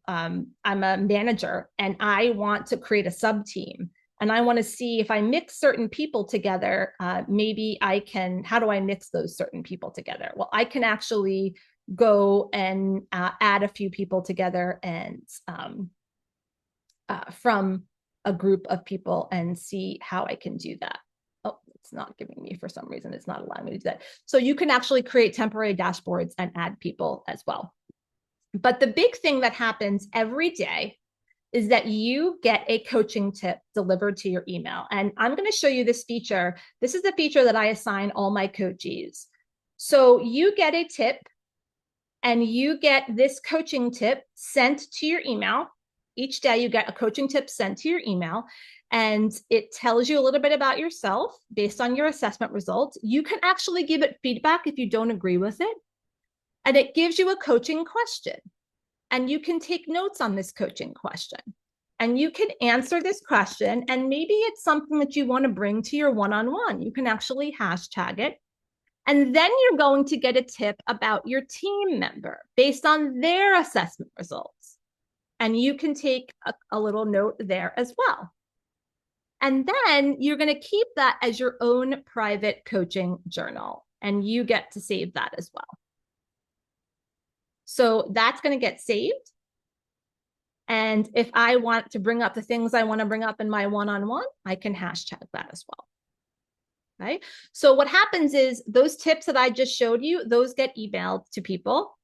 manager and I want to create a sub team and I want to see if I mix certain people together, maybe I can, how do I mix those certain people together? Well, I can actually go and add a few people together and from a group of people and see how I can do that. Oh, it's not giving me, for some reason, it's not allowing me to do that. So you can actually create temporary dashboards and add people as well. But the big thing that happens every day is that you get a coaching tip delivered to your email. And I'm going to show you this feature. This is the feature that I assign all my coachees. So you get a tip and you get this coaching tip sent to your email. Each day you get a coaching tip sent to your email. And it tells you a little bit about yourself based on your assessment results. You can actually give it feedback if you don't agree with it. And it gives you a coaching question. And you can take notes on this coaching question. And you can answer this question. And maybe it's something that you want to bring to your one-on-one. You can actually hashtag it. And then you're going to get a tip about your team member based on their assessment results. And you can take a little note there as well. And then you're going to keep that as your own private coaching journal, and you get to save that as well. So that's going to get saved. And if I want to bring up the things I want to bring up in my one-on-one, I can hashtag that as well. Okay. So what happens is those tips that I just showed you, those get emailed to people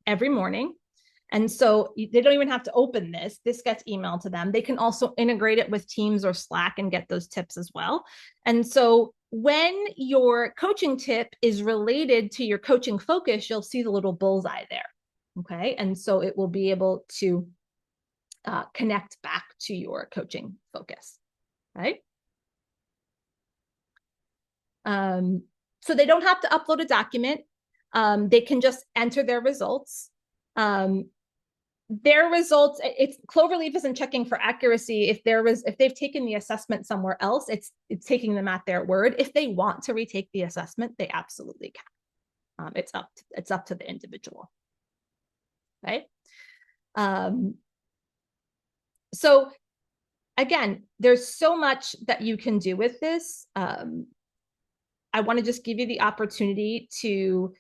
every morning. And so they don't even have to open this. This gets emailed to them. They can also integrate it with Teams or Slack and get those tips as well. And so when your coaching tip is related to your coaching focus, you'll see the little bullseye there. Okay. And so it will be able to connect back to your coaching focus, right? So they don't have to upload a document. They can just enter their results. Their results, Cloverleaf isn't checking for accuracy. If they've taken the assessment somewhere else, it's taking them at their word. If they want to retake the assessment, they absolutely can. It's up to the individual, right? So again, there's so much that you can do with this. I want to just give you the opportunity to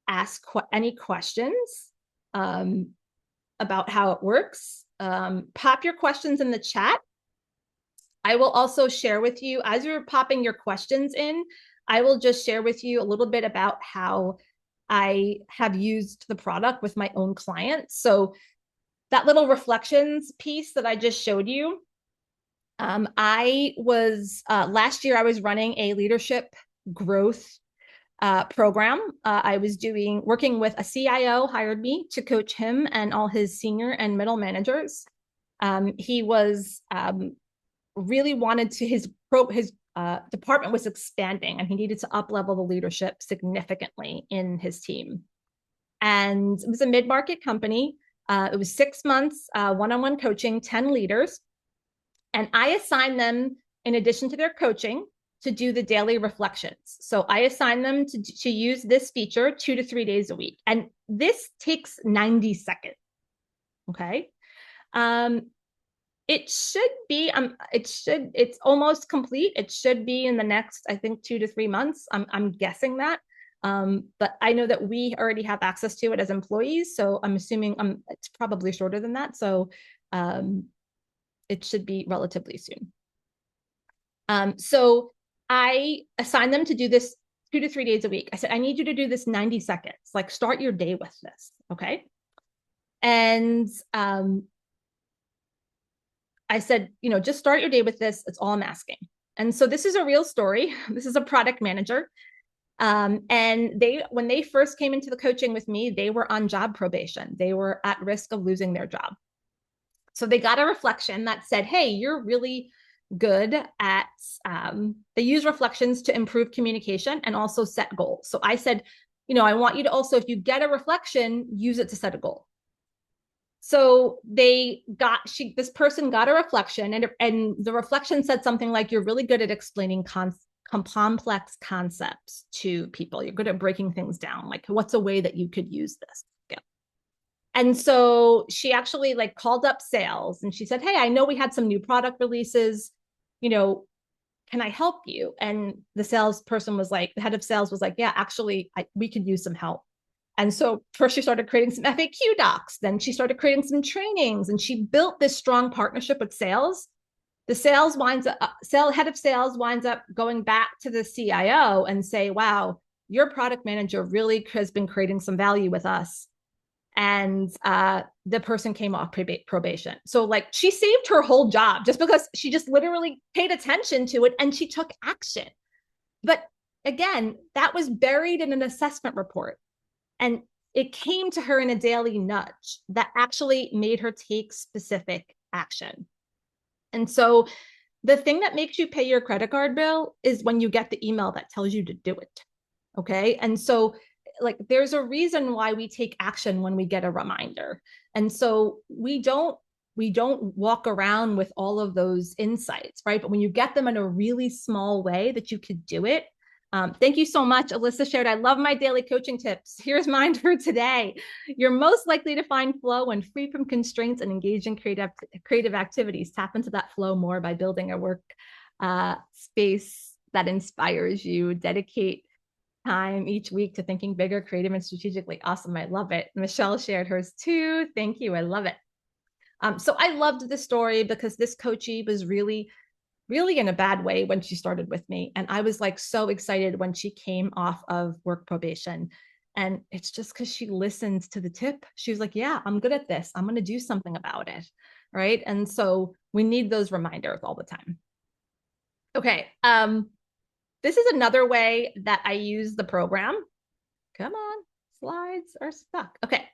ask any questions about how it works. Pop your questions in the chat. I will also share with you, as you're popping your questions in, I will just share with you a little bit about how I have used the product with my own clients. So that little reflections piece that I just showed you, last year I was running a leadership growth program. I was working with a CIO, hired me to coach him and all his senior and middle managers. He was really wanted to, his department was expanding and he needed to up-level the leadership significantly in his team. And it was a mid-market company. It was 6 months, one-on-one coaching, 10 leaders. And I assigned them, in addition to their coaching, to do the daily reflections. So I assigned them to use this feature 2 to 3 days a week. And this takes 90 seconds. Okay. It should be, it's almost complete. It should be in the next, I think, 2 to 3 months. I'm guessing that. But I know that we already have access to it as employees. So I'm assuming it's probably shorter than that. So it should be relatively soon. So I assigned them to do this 2 to 3 days a week. I said, I need you to do this 90 seconds, like start your day with this. Okay. And I said, just start your day with this. That's all I'm asking. And so this is a real story. This is a product manager. And when they first came into the coaching with me, they were on job probation. They were at risk of losing their job. So they got a reflection that said, hey, you're really good at, they use reflections to improve communication and also set goals. So I said, I want you to also, if you get a reflection, use it to set a goal. So this person got a reflection and the reflection said something like, you're really good at explaining complex concepts to people. You're good at breaking things down. Like, what's a way that you could use this? And so she actually called up sales and she said, hey, I know we had some new product releases, can I help you? And the salesperson was like, the head of sales was like, yeah, actually we could use some help. And so first she started creating some FAQ docs, then she started creating some trainings and she built this strong partnership with sales. The head of sales winds up going back to the CIO and say, wow, your product manager really has been creating some value with us. And the person came off probation. So she saved her whole job just because she just literally paid attention to it and she took action. But again, that was buried in an assessment report. And it came to her in a daily nudge that actually made her take specific action. And so the thing that makes you pay your credit card bill is when you get the email that tells you to do it. Okay. And so there's a reason why we take action when we get a reminder. And so we don't walk around with all of those insights, right? But when you get them in a really small way that you could do it. Thank you so much. Alyssa shared, I love my daily coaching tips. Here's mine for today. You're most likely to find flow when free from constraints and engage in creative activities. Tap into that flow more by building a work space that inspires you. Dedicate time each week to thinking bigger, creative, and strategically. Awesome. I love it. Michelle shared hers too. Thank you. I love it. So I loved this story because this coachee was really in a bad way when she started with me. And I was so excited when she came off of work probation. And it's just because she listened to the tip. She was like, yeah, I'm good at this. I'm going to do something about it. Right. And so we need those reminders all the time. Okay. this is another way that I use the program. Come on, slides are stuck. Okay.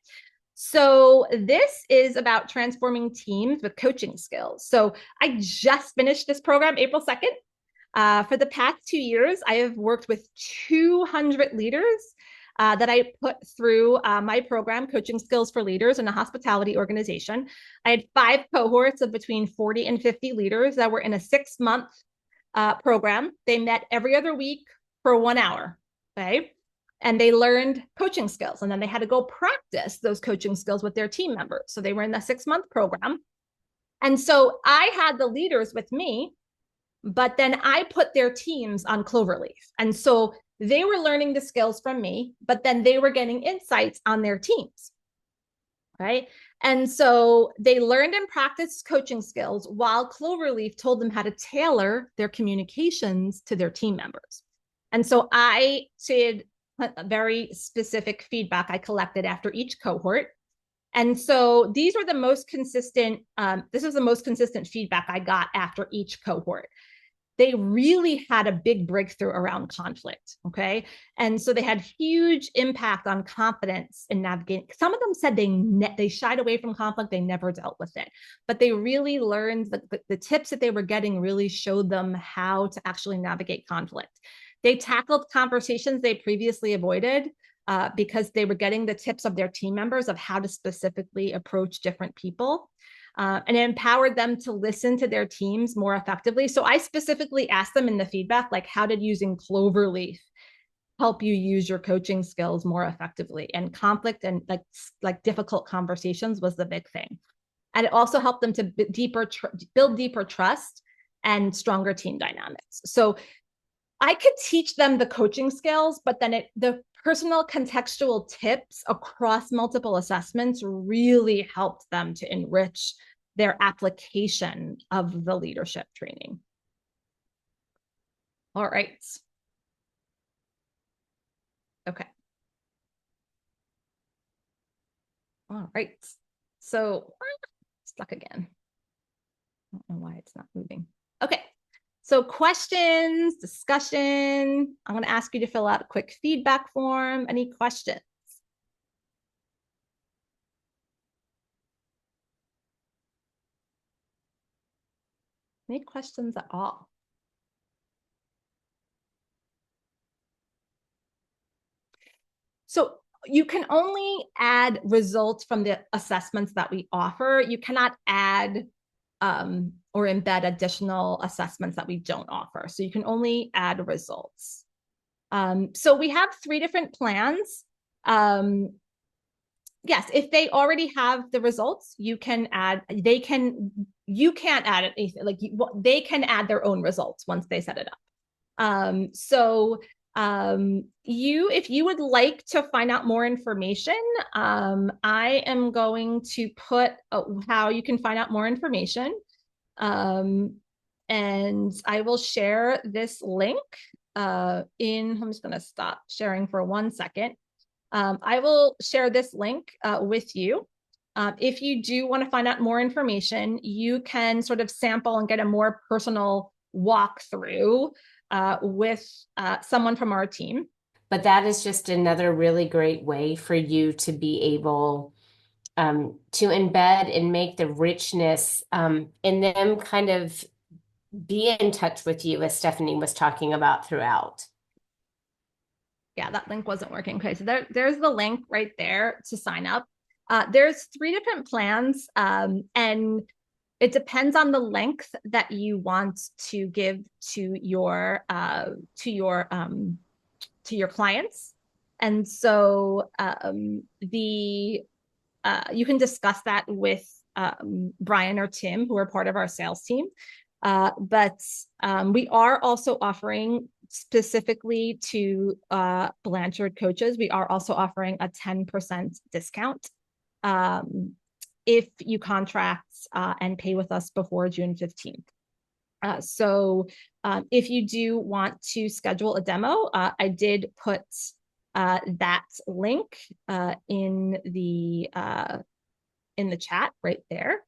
So this is about transforming teams with coaching skills. So I just finished this program April 2nd. For the past 2 years, I have worked with 200 leaders that I put through my program, Coaching Skills for Leaders in a hospitality organization. I had 5 cohorts of between 40 and 50 leaders that were in a 6-month program. They met every other week for 1 hour, okay? And they learned coaching skills. And then they had to go practice those coaching skills with their team members. So they were in the 6-month program. And so I had the leaders with me, but then I put their teams on Cloverleaf. And so they were learning the skills from me, but then they were getting insights on their teams, right? And so they learned and practiced coaching skills while Cloverleaf told them how to tailor their communications to their team members. And so I did a very specific feedback I collected after each cohort. And so these were the most consistent, this was the most consistent feedback I got after each cohort. They really had a big breakthrough around conflict, okay? And so they had huge impact on confidence in navigating. Some of them said they shied away from conflict, they never dealt with it. But they really learned the tips that they were getting really showed them how to actually navigate conflict. They tackled conversations they previously avoided because they were getting the tips of their team members of how to specifically approach different people. And it empowered them to listen to their teams more effectively. So I specifically asked them in the feedback, like, how did using Cloverleaf help you use your coaching skills more effectively? And conflict and like difficult conversations was the big thing. And it also helped them to build deeper trust and stronger team dynamics. So I could teach them the coaching skills, but then the personal contextual tips across multiple assessments really helped them to enrich their application of the leadership training. All right. Okay. All right. So stuck again. I don't know why it's not moving. Okay. So questions, discussion. I'm going to ask you to fill out a quick feedback form. Any questions? Any questions at all? So you can only add results from the assessments that we offer. You cannot add or embed additional assessments that we don't offer. So you can only add results. So we have 3 different plans. Yes, if they already have the results, you can add, you can't add anything, like they can add their own results once they set it up. If you would like to find out more information, I am going to put how you can find out more information. And I will share this link I'm just going to stop sharing for 1 second. I will share this link with you. If you do want to find out more information, you can sort of sample and get a more personal walkthrough with someone from our team. But that is just another really great way for you to be able to embed and make the richness in them kind of be in touch with you, as Stephanie was talking about throughout. Yeah, that link wasn't working. Okay, so there's the link right there to sign up. There's 3 different plans, and it depends on the length that you want to give to your clients. And so you can discuss that with Brian or Tim, who are part of our sales team. But we are also offering specifically to Blanchard coaches, we are also offering a 10% discount if you contract and pay with us before June 15th. So if you do want to schedule a demo, I did put that link in the chat right there.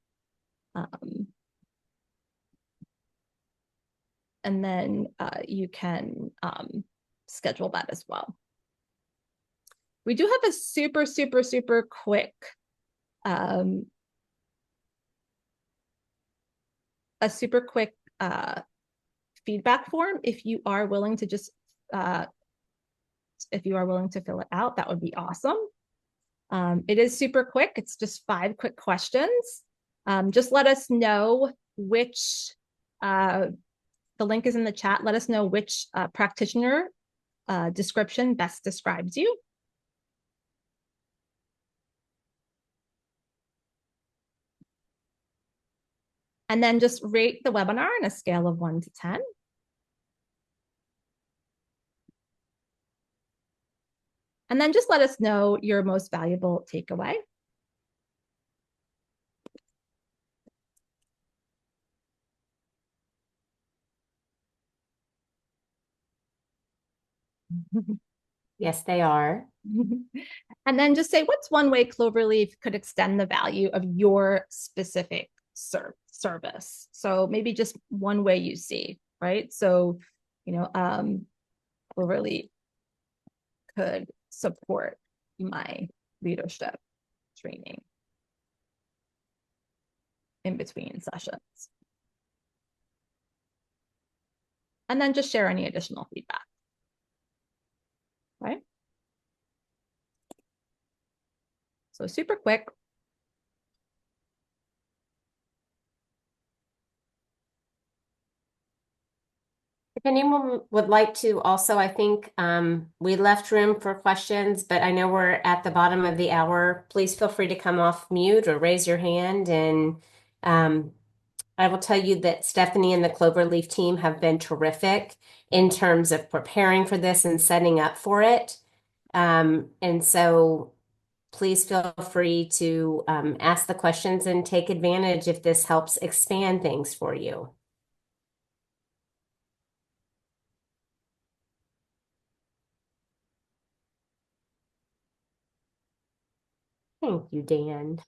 and then you can schedule that as well. We do have a super, super, super quick feedback form. If you are willing to just if you are willing to fill it out, that would be awesome. It is super quick. It's just 5 quick questions. Just let us know which, the link is in the chat. Let us know which practitioner description best describes you. And then just rate the webinar on a scale of 1 to 10. And then just let us know your most valuable takeaway. Yes, they are. And then just say, what's one way Cloverleaf could extend the value of your specific service? So maybe just one way you see, right? So, Cloverleaf could support my leadership training in between sessions. And then just share any additional feedback, right? So super quick. If anyone would like to also, I think we left room for questions, but I know we're at the bottom of the hour. Please feel free to come off mute or raise your hand. And I will tell you that Stephanie and the Cloverleaf team have been terrific in terms of preparing for this and setting up for it. And so please feel free to ask the questions and take advantage if this helps expand things for you. Thank you, Dan.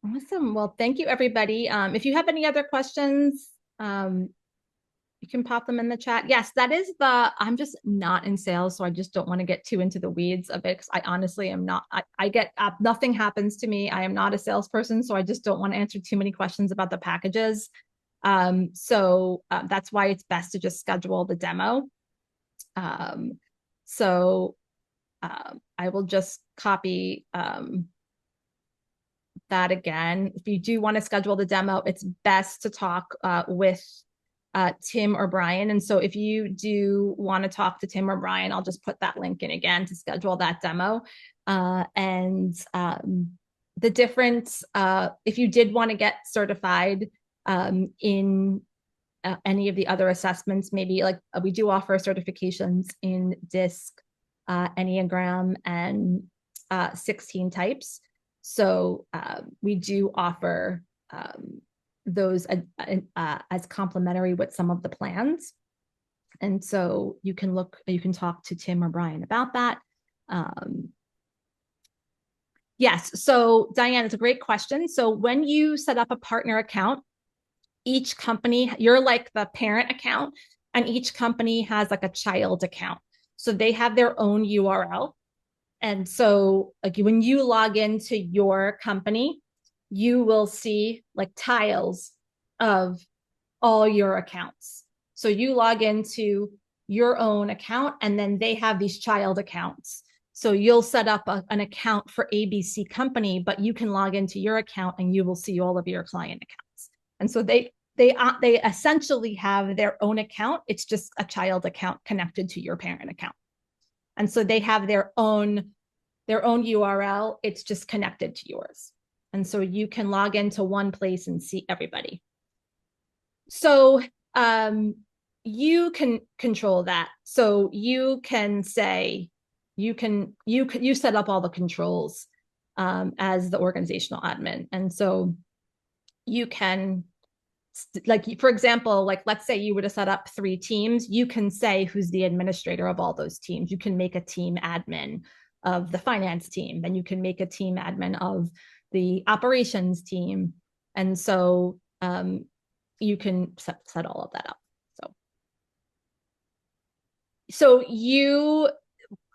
Awesome. Well, thank you, everybody. If you have any other questions, you can pop them in the chat. Yes, that is I'm just not in sales, so I just don't want to get too into the weeds of it because I honestly am not. I get nothing happens to me. I am not a salesperson, so I just don't want to answer too many questions about the packages. So that's why it's best to just schedule the demo. I will just copy that again. If you do want to schedule the demo, it's best to talk with Tim or Brian. And so if you do want to talk to Tim or Brian, I'll just put that link in again to schedule that demo. The difference, if you did want to get certified in any of the other assessments, maybe like we do offer certifications in DISC, Enneagram, and 16 types. So we do offer those as complimentary with some of the plans. And so you can talk to Tim or Brian about that. Yes, so Diane, it's a great question. So when you set up a partner account, each company, you're like the parent account, and each company has like a child account. So they have their own URL. And so like when you log into your company, you will see like tiles of all your accounts. So you log into your own account and then they have these child accounts. So you'll set up an account for ABC company, but you can log into your account and you will see all of your client accounts. And so they essentially have their own account. It's just a child account connected to your parent account. And so they have their own URL. It's just connected to yours. And so you can log into one place and see everybody. So you can control that. So you can say, you set up all the controls as the organizational admin. And so you can, like, for example, like, let's say you were to set up 3 teams, you can say who's the administrator of all those teams. You can make a team admin of the finance team, then you can make a team admin of the operations team. And so you can set all of that up. So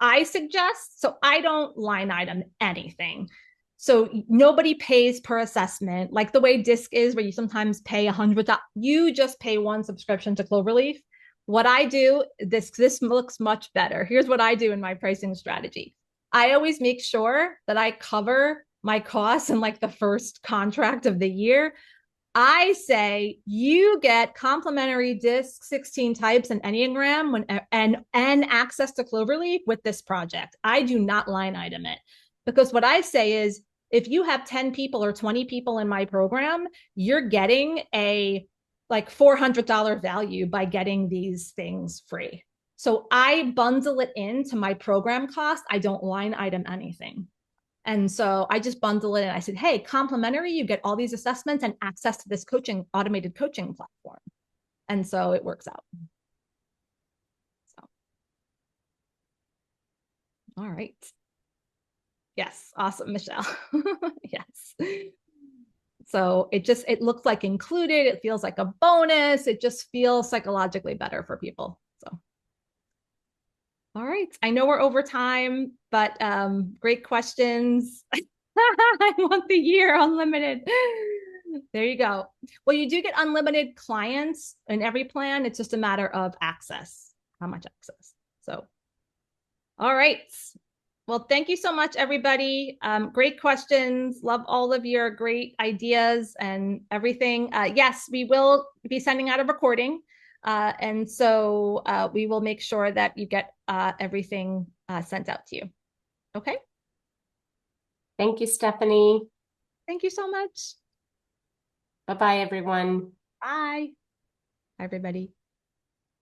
I suggest, so I don't line item anything. So nobody pays per assessment, like the way DISC is, where you sometimes pay $100. You just pay one subscription to Cloverleaf. What I do, this looks much better. Here's what I do in my pricing strategy. I always make sure that I cover my costs in like the first contract of the year. I say you get complimentary DISC 16 types and Enneagram and access to Cloverleaf with this project. I do not line item it, because what I say is if you have 10 people or 20 people in my program, you're getting a like $400 value by getting these things free. So I bundle it into my program cost. I don't line item anything. And so I just bundle it and I said, hey, complimentary, you get all these assessments and access to this automated coaching platform. And so it works out. So, all right. Yes. Awesome, Michelle. Yes. So it looks like included. It feels like a bonus. It just feels psychologically better for people. So, all right. I know we're over time, but great questions. I want the year unlimited. There you go. Well, you do get unlimited clients in every plan. It's just a matter of access, how much access. So, all right. Well, thank you so much, everybody. Great questions. Love all of your great ideas and everything. Yes, we will be sending out a recording. And so we will make sure that you get everything sent out to you. Okay. Thank you, Stephanie. Thank you so much. Bye-bye, everyone. Bye. Bye, everybody.